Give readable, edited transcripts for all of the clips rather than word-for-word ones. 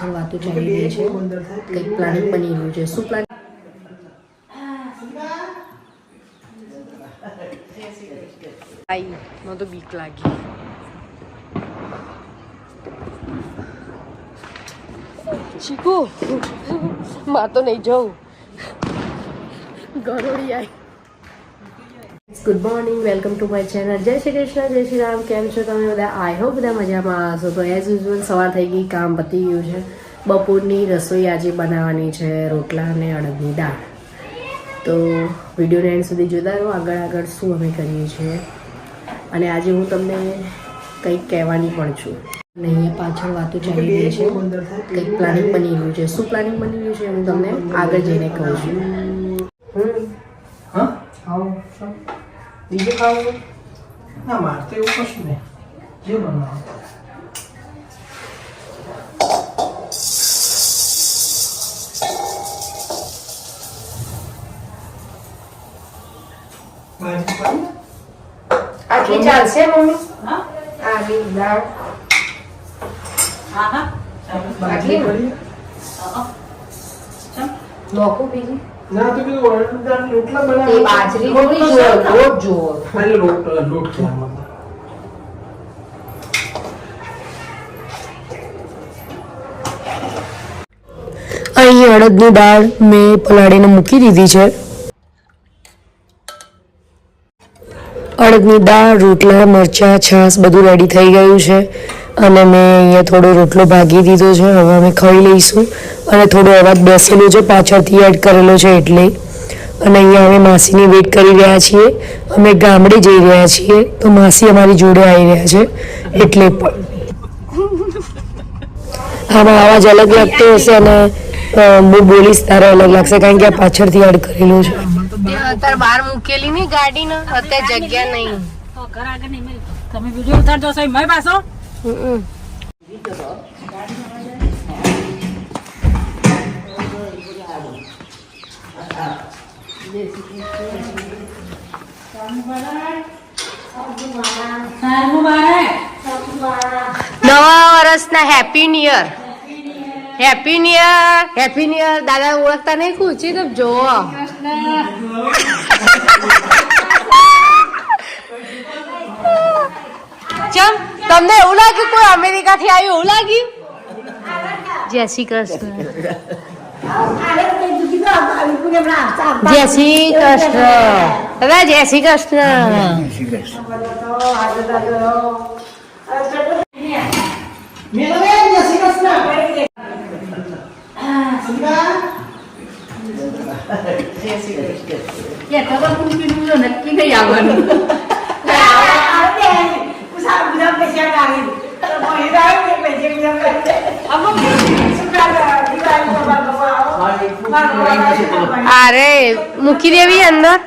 પાછળ વાતો ચાલી રહી છે, કંઈક પ્લાનિંગ બની રહ્યું છે. શું પ્લાનિંગ? મને તો બીક લાગી. ચીકુ માં તો નહીં જવું. ગરોળી આવી. Good morning, welcome to my channel. જય શ્રી કૃષ્ણ, જય શ્રી રામ. કેમ છો તમે બધા? આઈ હોપ બધા મજામાં હશો. તો એઝ યુઝ્યુઅલ સવાર થઈ ગઈ, કામ પતી ગયું છે. બપોરની રસોઈ આજે બનાવવાની છે, રોટલા અને અડદની દાળ. તો વિડીયોને એન્ડ સુધી જોતા રહો, આગળ શું અમે કરીએ છીએ. અને આજે હું તમને કંઈક કહેવાની પણ છું. અને અહીંયા પાછળ વાતો ચાલી રહી છે, કંઈક પ્લાનિંગ બની રહ્યું છે. શું પ્લાનિંગ બની રહ્યું છે હું તમને આગળ જઈને કહું છું. બીજું ખાવું ના, મારે તો એવું કશું નહીં. જે બનાવો આટલી ચાલશે મમ્મી? હા, આટલી દાળ. હા આટલી નોખું બીજી ના તો પેલું રોટલા બનાવ. એ બાજરી થોડી જુઓ, લોટ જુઓ. ખાલી લોટ કહેવામાં. અહીં અડદની દાળ મેં પલાળીને મૂકી દીધી છે. અડદની દાળ, રોટલા, મરચાં, છાશ બધું રેડી થઈ ગયું છે. અને મેં અહીંયા થોડો રોટલો ભાગી દીધો છે. હવે અમે ખાઈ લઈશું. અને થોડો અવાજ બેસેલો છે, પાછળથી એડ કરેલો છે એટલે. અને અહીંયા અમે માસીની વેઇટ કરી રહ્યા છીએ. અમે ગામડે જઈ રહ્યા છીએ, તો માસી અમારી જોડે આવી રહ્યા છે એટલે પણ આમાં અવાજ અલગ લાગતો હશે અને હું બોલીશ તારે અલગ લાગશે, કારણ કે આ પાછળથી એડ કરેલું છે. અત્યારે બહાર મૂકેલી નહીં ગાડી ને, અત્યારે જગ્યા નહીં. તમે વિડીયો ઉતારજો છો મેં પાછો નવા વર્ષના happy new year. Happy new year, happy new year. દાદા ઓળખતા નહીં, ખુશી તો જોવો. ચમ તમને એવું લાગ્યું કોઈ અમેરિકા થી આવ્યું એવું લાગ્યું? જય શ્રી કૃષ્ણ. જય શ્રી કૃષ્ણ દાદા, જય શ્રી કૃષ્ણ. નક્કી નહીં આવવાનું. અરે મૂકી દેવી અંદર.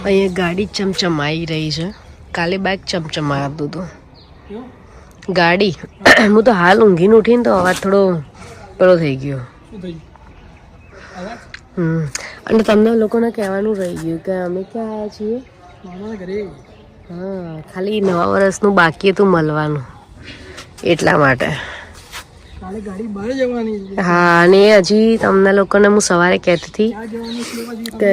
અહીંયા ગાડી ચમચમાઈ રહી છે. કાલે બાઇક ચમચમાતું હતું. ગાડી હું તો હાલ ઊંઘીને ઉઠીને તો અવાજ થોડો પેલો થઈ ગયો. અને તમને લોકોને કહેવાનું રહી ગયું કે અમે ક્યાં આવ્યા છીએ. હા, ખાલી નવા વર્ષનું બાકી હતું મળવાનું, એટલા માટે. હા, અને હજી તમને લોકોને હું સવારે કહેતી હતી કે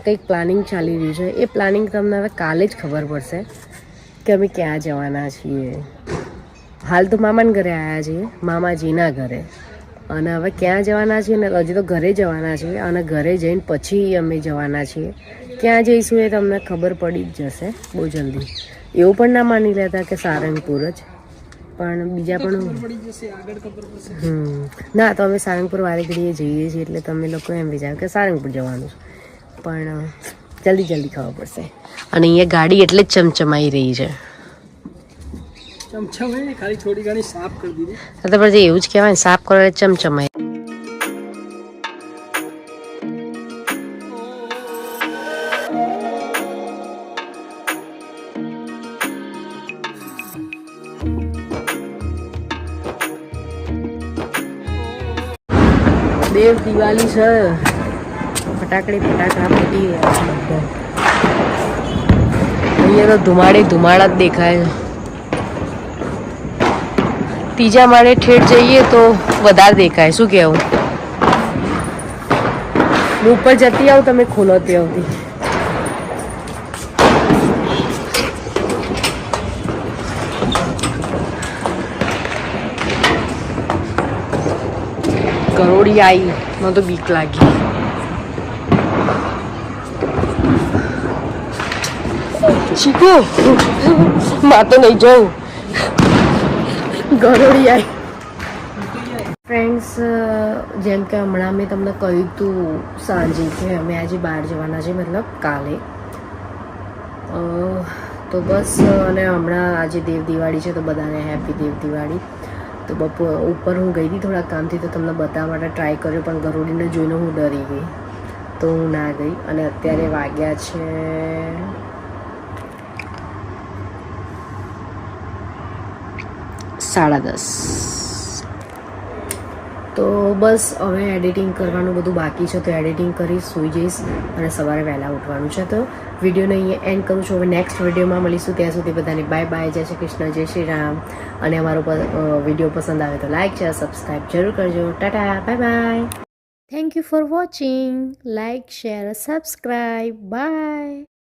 કંઈક પ્લાનિંગ ચાલી રહ્યું છે. એ પ્લાનિંગ તમને હવે કાલે જ ખબર પડશે કે અમે ક્યાં જવાના છીએ. હાલ તો મામાના ઘરે આવ્યા છીએ, મામાજીના ઘરે. અને હવે ક્યાં જવાના છીએ ને હજી તો ઘરે જવાના છીએ. અને ઘરે જઈને પછી અમે જવાના છીએ. ક્યાં જઈશું એ તમને ખબર પડી જ જશે બહુ જલ્દી. એવું પણ ના માની લેતા કે સારંગપુર જ, પણ બીજા પણ ના, તો અમે સારંગપુર વારે ઘડીએ જઈએ છીએ એટલે તમે લોકો એમ વિચારો કે સારંગપુર જવાનું છે, પણ જલ્દી ખબર પડશે. અને અહીંયા ગાડી એટલે જ ચમચમાઈ રહી છે. ખાલી થોડી ઘણી સાફ કરી દીધી. તો પછી એવું જ કહેવાય, સાફ કરો એટલે ચમચમાય. દેવ દિવાળી છે, ફટાકડા ફૂટી રહ્યા છે બધા. અહીંયા તો ધુમાડા જ દેખાય છે. ત્રીજા માળે ઠેઠ જઈએ તો વધારે દેખાય. શું કહેવું? હું ઉપર જતી આવું, તમે ખોલો ત્યાંથી. ગરોળી આવી, મને તો બીક લાગી. ચીકુ માં તો નહીં જાઉં. ગરોળી આવી. ફ્રેન્ડ્સ, જેમ કે હમણાં મેં તમને કહ્યું હતું સાંજે કે અમે આજે બહાર જવાના છે, મતલબ કાલે. તો બસ, અને હમણાં આજે દેવ દિવાળી છે તો બધાને હેપી દેવ દિવાળી. તો ઉપર હું ગઈ હતી થોડા કામથી, તો તમને બતાવવા માટે ટ્રાય કર્યો, પણ ગરોળીને જોઈને હું ડરી ગઈ, તો હું ના ગઈ. અને અત્યારે વાગ્યા છે 10:30. તો બસ હવે એડિટિંગ કરવાનું બધું બાકી છે, તો એડિટિંગ કરીશ, સૂઈ જઈશ અને સવારે વહેલા ઉઠવાનું છે. તો વિડીયોને અહીંયા એન્ડ કરું છું. હવે નેક્સ્ટ વિડીયોમાં મળીશું. ત્યાં સુધી બધાને બાય બાય, જય શ્રી કૃષ્ણ, જય શ્રી રામ. અને અમારો વિડીયો પસંદ આવે તો લાઇક શેર સબસ્ક્રાઈબ જરૂર કરજો. Tata, bye bye. Thank you for watching. Like share subscribe. By.